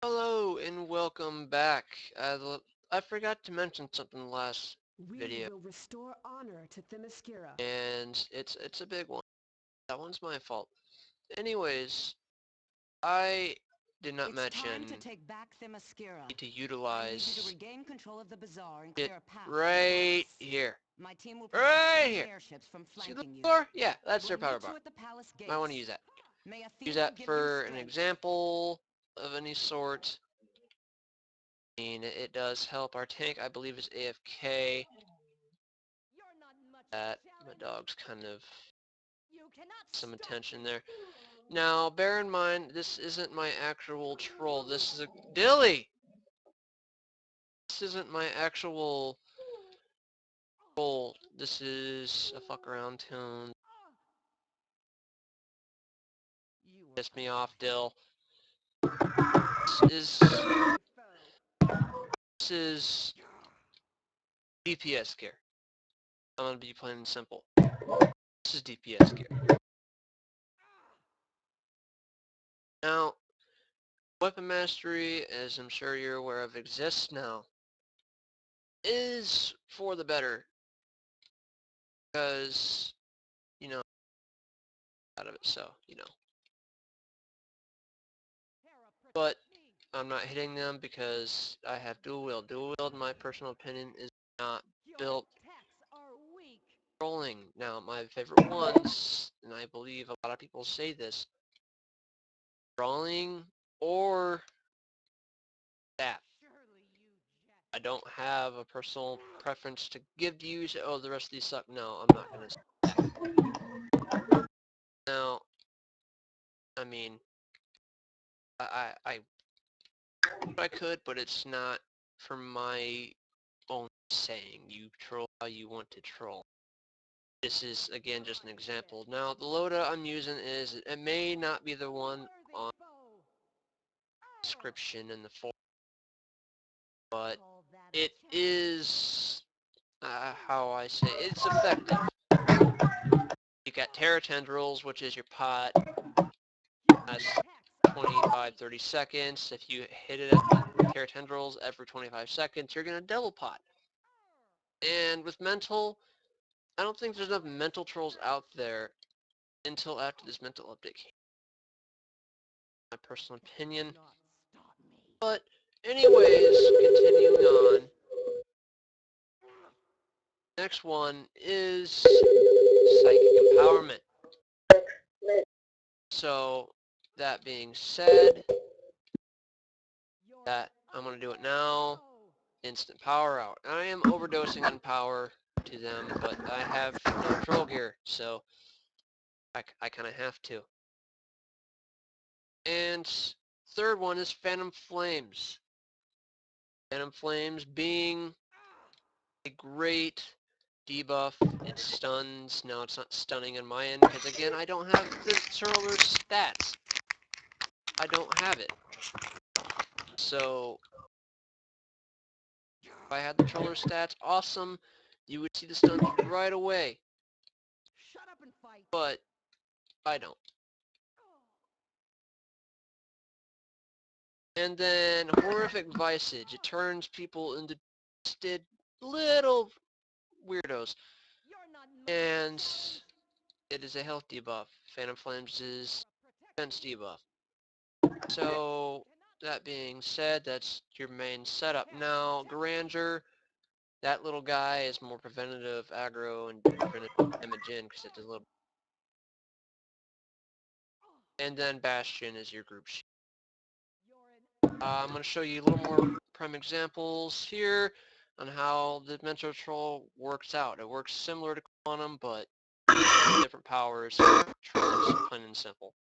Hello and welcome back. I forgot to mention something last We video, will restore honor to Themyscira. and it's a big one. That one's my fault. Anyways, I did not It's time to mention take back Themyscira. to I need you to utilize regain control of the bazaar and it clear a path to the right palace. here. My team will prevent Right enemy here. airships from See the flanking you. floor? Yeah, that's their We'll power meet you bar. at the palace Might want to gates. use that. May Use Athena that give you for an strength. example of any sort. I mean, it does help. Our tank, I believe, is AFK. You're not much of a That my challenge. dog's kind of You cannot some stop attention me. there. Now, bear in mind, this isn't my actual troll. This is a Dilly. This isn't my actual troll. This is a fuck around tune. You were Pissed me off, Dill. This is my foe. this is DPS gear. I'm gonna be plain and simple. This is DPS gear. Now, weapon mastery, as I'm sure you're aware of, exists now. Is for the better, because out of it. So Hera, but protect me. I'm not hitting them because I have dual wield. Dual wield, in my personal opinion, is not Your built attacks are weak. trolling. Now, my favorite ones, and I believe a lot of people say this, trolling or staff. Surely you I jest. don't have a personal preference to give to you. Say, oh, the rest of these suck. No, I'm not gonna say that. Now, I mean, I could, but it's not for my own saying. You troll how you want to troll. This is, again, just an example. Now, the loadout I'm using is, it may not be the one Unworthy on foe. the description in the forum, but Call that a it challenge. is, how I say, it's effective. You got Terra Tendrils, which is your pot, Your lasts attacks are 25, weak. 30 seconds. If you hit it at the Terra Tendrils every 25 seconds, you're going to double pot. And with Mental, I don't think there's enough Mental Trolls out there until after this Mental update came. My personal opinion. Not stop me. But anyways, continuing on. Next one is psychic empowerment. So that being said, You're an that I'm going to do it unworthy now. foe. Instant power out. I am overdosing on power to them, but I have no troll gear, so I kind of have to. And third one is Phantom Flames. Phantom Flames being a great debuff. It stuns. Now it's not stunning on my end because again I don't have the Troller stats. I don't have it. So if I had the Troller stats, awesome. You would see the stuns right away. Shut up and fight. But I don't. And then Horrific Visage. It turns people into twisted little weirdos. You're not much of a And challenge. it is a health debuff. Phantom Flames is Hera, protect defense me. debuff. You So cannot that stop being me. said, that's your main setup. Hera, Now, protect me. Granger, that little guy is more preventative aggro and preventative damage in because it does a little. And then Bastion is your group shield. You're an I'm going to show you a little more prime examples here on how the Mentor Troll works out. It works similar to Quantum, but different powers. Trolls, plain and simple.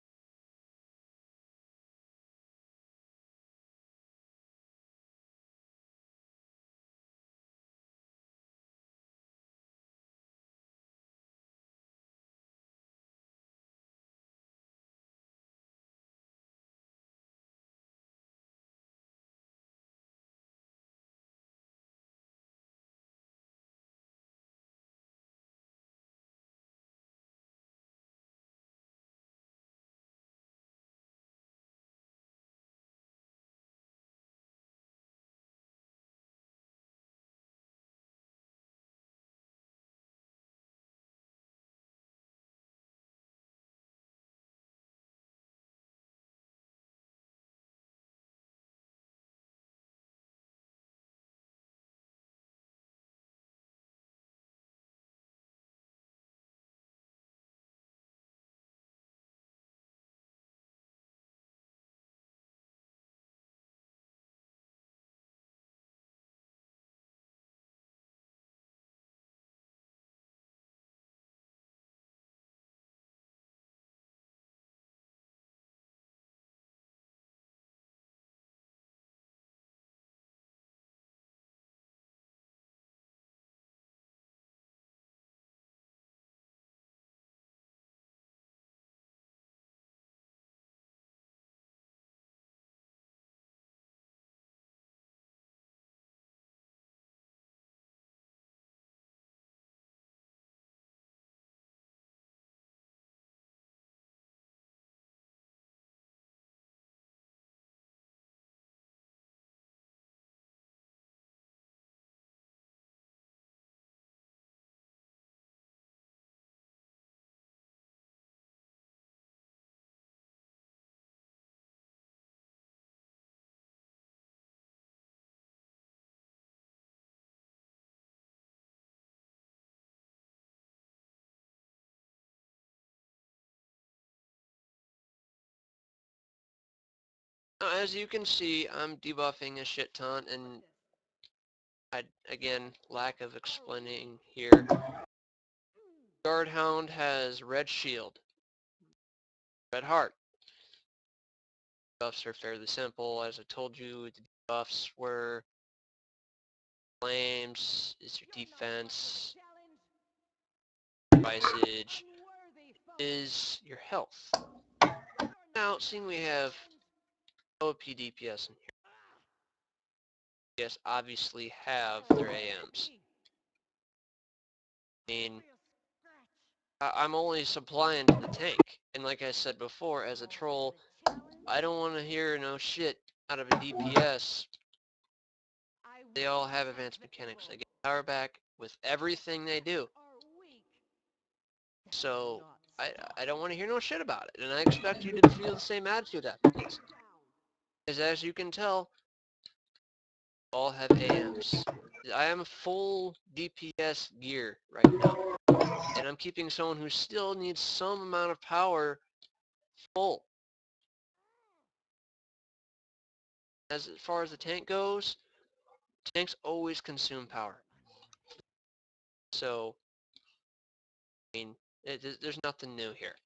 Now, as you can see, I'm debuffing a shit ton, and again, lack of explaining here. Guardhound has red shield, red heart. Buffs are fairly simple. As I told you, the buffs were flames is your defense, visage is your health. Now, seeing we have OP DPS in here, DPS obviously have their AMs. I mean, I'm only supplying to the tank, and like I said before, as a troll, I don't want to hear no shit out of a DPS. They all have advanced mechanics. They get power back with everything they do. So I don't want to hear no shit about it, and I expect you to feel the same attitude after this. Because as you can tell, all have AMs. I am full DPS gear right now, and I'm keeping someone who still needs some amount of power full. As far as the tank goes, tanks always consume power. So, I mean, there's nothing new here.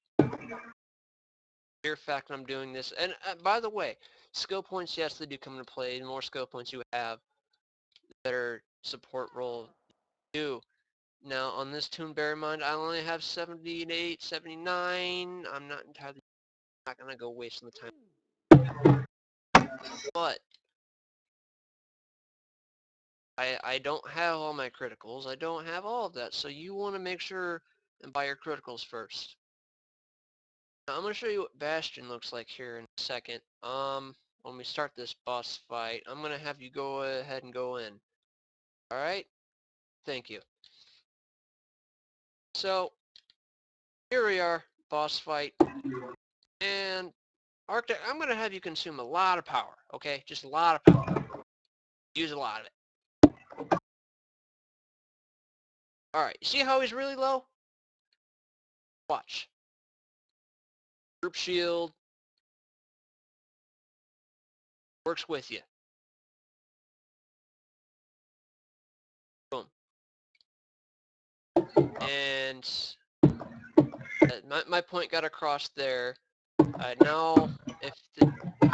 Mere fact I'm doing this, and by the way, skill points, yes, they do come into play. The more skill points you have, the better support role you do. Now, on this toon, bear in mind, I only have 78, 79. I'm not going to go wasting the time. But I don't have all my criticals. I don't have all of that. So you want to make sure and buy your criticals first. Now, I'm going to show you what Bastion looks like here in a second. When we start this boss fight, I'm going to have you go ahead and go in. Alright? Thank you. So, here we are, boss fight. And Arctic, I'm going to have you consume a lot of power, okay? Just a lot of power. Use a lot of it. Alright, you see how he's really low? Watch. Group shield. Works with you. Boom. And my point got across there. Now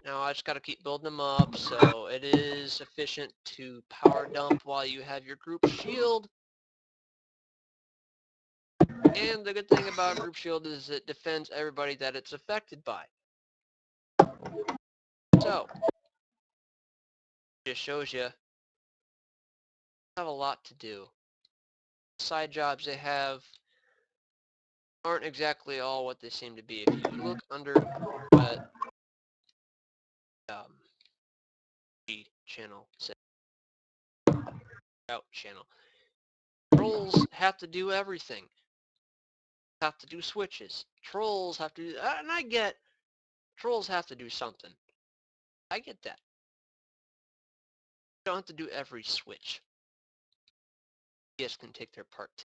I just got to keep building them up, so it is efficient to power dump while you have your group shield. And the good thing about group shield is it defends everybody that it's affected by. So, just shows you have a lot to do. Side jobs they have aren't exactly all what they seem to be. If you look under G channel, out channel, trolls have to do everything. Have to do switches. Trolls have to do, and I get trolls have to do something. I get that. You don't have to do every switch. Yes, can take their part.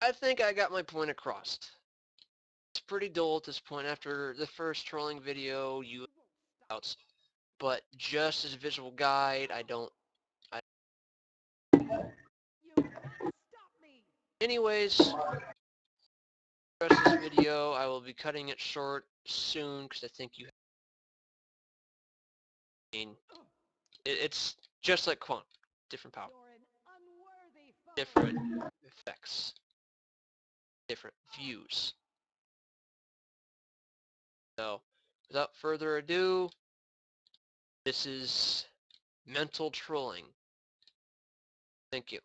I think I got my point across. It's pretty dull at this point after the first trolling video you outs, but just as a visual guide, anyways, the rest of this video, I will be cutting it short soon because I think you it's just like Quant. Different power. Different effects. Different views. So, without further ado, this is mental trolling. Thank you.